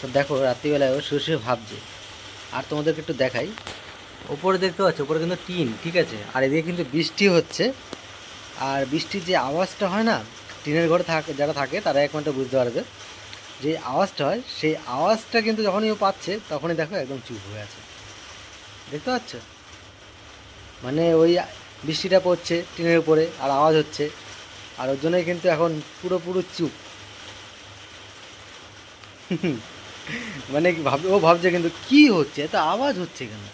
তো দেখো রাত্রিবেলায় ও শুয়ে শুয়ে ভাবছে। আর তোমাদেরকে একটু দেখাই, ওপরে দেখতে পাচ্ছ, ওপরে কিন্তু টিন, ঠিক আছে, আর এদিকে কিন্তু বৃষ্টি হচ্ছে। আর বৃষ্টির যে আওয়াজটা হয় না, টিনের ঘরে থাকে যারা থাকে তারা একমাত্র বুঝতে পারবে যে আওয়াজটা হয়, সেই আওয়াজটা কিন্তু যখনই ও পাচ্ছে তখনই দেখো একদম চুপ হয়ে আছে। দেখতে পাচ্ছ? মানে ওই বৃষ্টিটা পড়ছে টিনের উপরে আর আওয়াজ হচ্ছে, আর ওর জন্যই কিন্তু এখন পুরো পুরো চুপ। মানে কি ও ভাবছে কিন্তু কি হচ্ছে, এত আওয়াজ হচ্ছে কেন,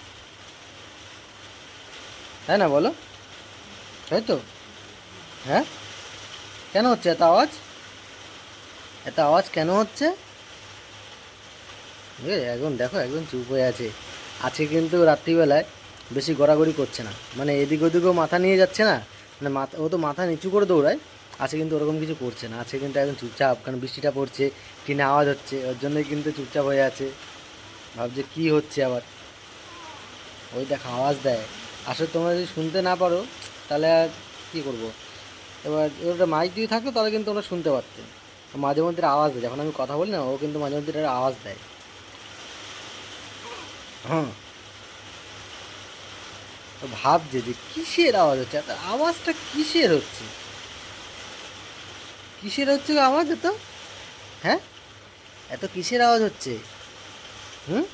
তাই না বলো? তাই তো? হ্যাঁ, কেন হচ্ছে এত আওয়াজ? এত আওয়াজ কেন হচ্ছে? এখন দেখো একদম চুপ হয়ে আছে। আজকে কিন্তু রাত্রিবেলায় বেশি গড়াগড়ি করছে না, মানে এদিক ওদিকেও মাথা নিয়ে যাচ্ছে না। মানে মাথা, ও তো মাথা নিচু করে দৌড়ায়। আজকে কিন্তু ওরকম কিছু করছে না, আজকে কিন্তু একদম চুপচাপ, কারণ বৃষ্টিটা পড়ছে, টিনে আওয়াজ হচ্ছে, ওর জন্যই কিন্তু চুপচাপ হয়ে আছে। ভাবছে কি হচ্ছে আবার। ওই দেখো আওয়াজ দেয়। আসলে তোমরা যদি শুনতে না পারো তাহলে আর কী করবো। এবার ওটা মাইক দিয়ে থাকতো তাহলে কিন্তু ওরা শুনতে পারতে। মাঝে মধ্যে একটা আওয়াজ দেয়, যখন আমি কথা বলি না, ও কিন্তু মাঝে মধ্যে একটা আওয়াজ দেয়। হ্যাঁ, তো ভাবছে যে কিসের আওয়াজ হচ্ছে, এত আওয়াজটা কিসের হচ্ছে, কিসের হচ্ছে গো আওয়াজ এত? হ্যাঁ, এত কিসের আওয়াজ হচ্ছে? হুম,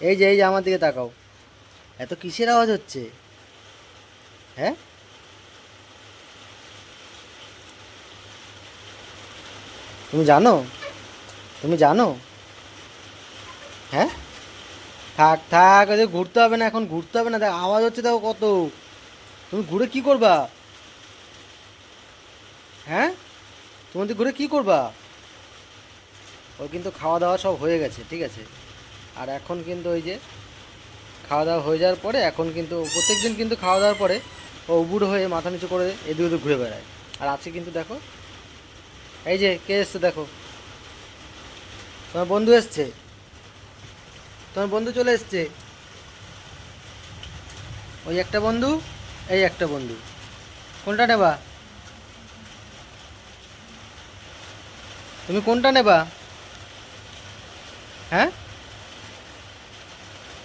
এই যে আমার দিকে তাকাও, এত কিসের আওয়াজ হচ্ছে? হ্যাঁ, তুমি জানো? তুমি জানো? হ্যাঁ, থাক থাক, ওই যে ঘুরতে হবে না, এখন ঘুরতে হবে না, দেখ আওয়াজ হচ্ছে দেখো কত। তুমি ঘুরে কি করবা? হ্যাঁ, তুমি ঘুরে কি করবা? ওর কিন্তু খাওয়া দাওয়া সব হয়ে গেছে, ঠিক আছে। আর এখন কিন্তু ওই যে খাওয়া দাওয়া হয়ে যাওয়ার পরে এখন কিন্তু প্রত্যেক দিন কিন্তু খাওয়া দাওয়ার পরে ও উবুড়ো হয়ে মাথা নিচু করে এদিক ওদিক ঘুরে বেড়ায়। আর আজকে কিন্তু দেখো, এই যে কে এসছে দেখো, তোমার বন্ধু এসছে, তোমার বন্ধু চলে এসছে। ওই একটা বন্ধু, এই একটা বন্ধু, কোনটা নেবা? তুমি কোনটা নেবা? হ্যাঁ,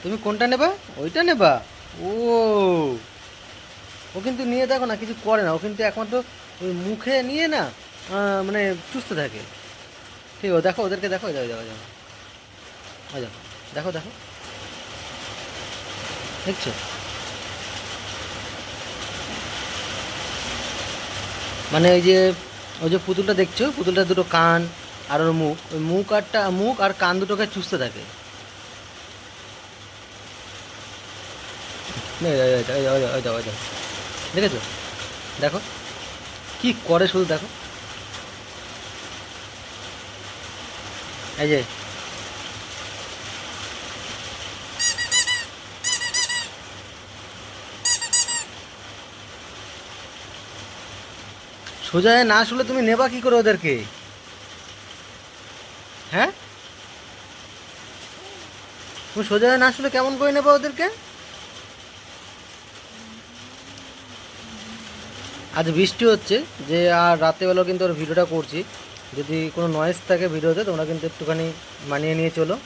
তুমি কোনটা নেবা? ওইটা নেবা? ও, ও কিন্তু নিয়ে দেখো না, কিছু করে না, ও কিন্তু একমাত্র ওই মুখে নিয়ে না মানে চুষতে থাকে। ঠিক, ও দেখো ওদেরকে দেখো, দেখো দেখো দেখো, ওই দেখো, দেখো দেখো, দেখছো? মানে ওই যে পুতুলটা দেখছো, পুতুলটা দুটো কান আর ওর মুখ, ওই মুখ আর কান দুটোকে চুষতে থাকে। ওই দেখো, দেখেছো? দেখো কি করে শুধু দেখো, এই যে সোজা হয়ে না শুলে তুমি নেবা কি করে ওদেরকে? হ্যাঁ, তুমি সোজা হয়ে না শুলে কেমন করে নেবা ওদেরকে? আজ বৃষ্টি হচ্ছে, যে আর রাত্রেবেলাও কিন্তু ওর ভিডিওটা করছি, যদি কোনো নয়েজ থাকে ভিডিওতে তোমরা কিন্তু একটুখানি মানিয়ে নিয়ে চলো।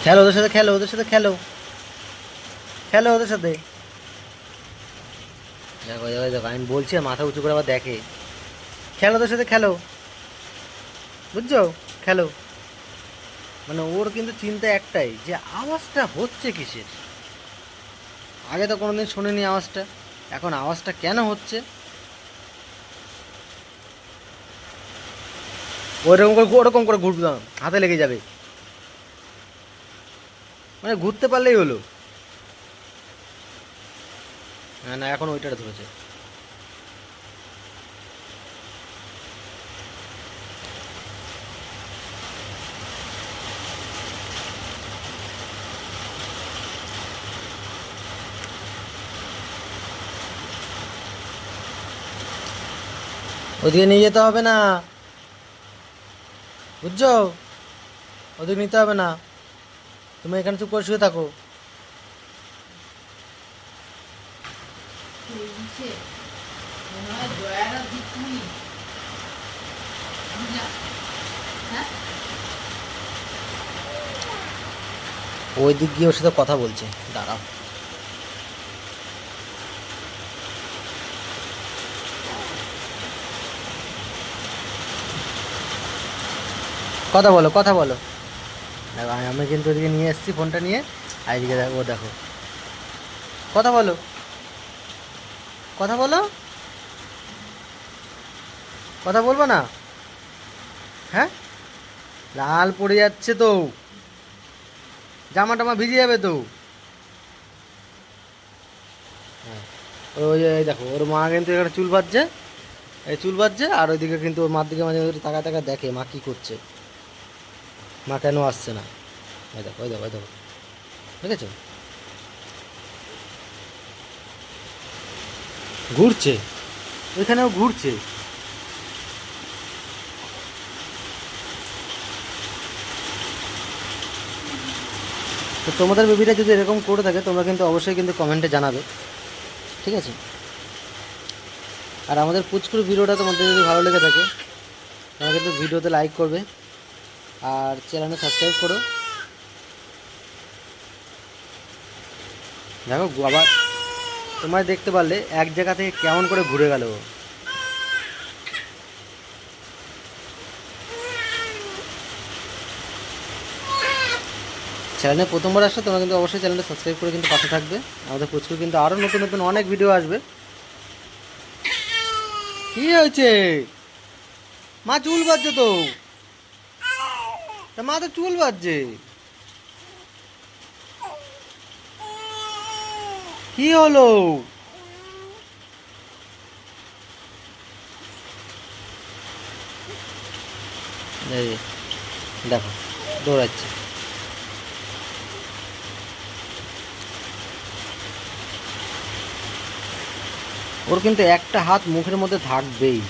খেলো ওদের সাথে, খেলো ওদের সাথে, খেলো, খেলো ওদের সাথে। দেখো দেখো দেখো, আমি বলছি আর মাথা উঁচু করে আবার দেখে। খেলো ওদের সাথে, খেলো, বুঝছো? খেলো। মানে ওর কিন্তু চিন্তা একটাই যে আওয়াজটা হচ্ছে কিসের। আগে তো কোনোদিন শোনেনি আওয়াজটা, এখন আওয়াজটা কেন হচ্ছে। ওরকম করে ঘুরবে না, হাতে লেগে যাবে। মানে ঘুরতে পারলেই হলো। হ্যাঁ, না এখন ওইটাটা ধরেছে। ওদিকে নিয়ে যেতে হবে না, বুঝছো? ওদিকে নিতে হবে না, তুমি এখানে চুপ করে শুয়ে থাকো। ওই দিক গিয়ে ওর সাথে কথা বলছে, দাঁড়াও। কথা বলো, কথা বলো। দেখো আমি কিন্তু ওদিকে নিয়ে এসেছি ফোনটা নিয়ে, আর এদিকে দেখো, ও দেখো, কথা বলো, কথা বলো, কথা বলবো না? হ্যাঁ, লাল পড়ে যাচ্ছে তো, জামা টামা ভিজে যাবে তো। হ্যাঁ, ওই এই দেখো ওর মা কিন্তু এখানে চুল বাঁধছে, এই চুল বাঁধছে, আর ওইদিকে কিন্তু ওর মার দিকে মাঝে মাঝে তাকা তাকা দেখে মা কী করছে, মা কেন আসছে না। ওই দেখো, ওই দেখো, ওই দেখো, দেখেছো, ঘুরছে, ওইখানেও ঘুরছে। তো তোমাদের বেবিটা যদি এরকম করে থাকে তোমরা কিন্তু অবশ্যই কিন্তু কমেন্টে জানাবে, ঠিক আছে? আর আমাদের পুচকুর ভিডিওটা তোমাদের যদি ভালো লেগে থাকে তোমরা কিন্তু ভিডিওতে লাইক করবে আর চ্যানেলে সাবস্ক্রাইব করো। দেখো আবার তোমরা দেখতে পারলে এক জায়গা থেকে কেমন করে ঘুরে গেল। চ্যানেলে প্রথমবার আসলে তোমরা কিন্তু অবশ্যই চ্যানেলটা সাবস্ক্রাইব করে কিন্তু পাশে থাকবে। আমাদের পুচকুর কিন্তু আরও নতুন নতুন অনেক ভিডিও আসবে। কি হয়েছে? মা চুল বাজছে তো, তা মা তো চুল বাজছে, কি হলো? এই দেখো দৌড়াচ্ছে। ওর কিন্তু একটা হাত মুখের মধ্যে থাকবেই।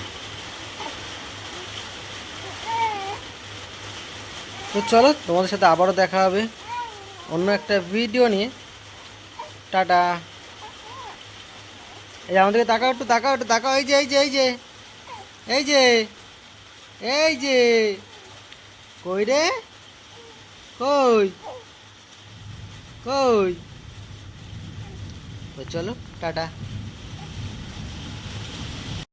তো চলো তোমাদের সাথে আবারও দেখা হবে অন্য একটা ভিডিও নিয়ে। টাটা। এই যে আমাদেরকে তাকাও, একটু তাকাও, একটু তাকাও, এই যে এই যে এই যে এই যে এই যে, কই রে, কই, কই? তো চলো টাটা।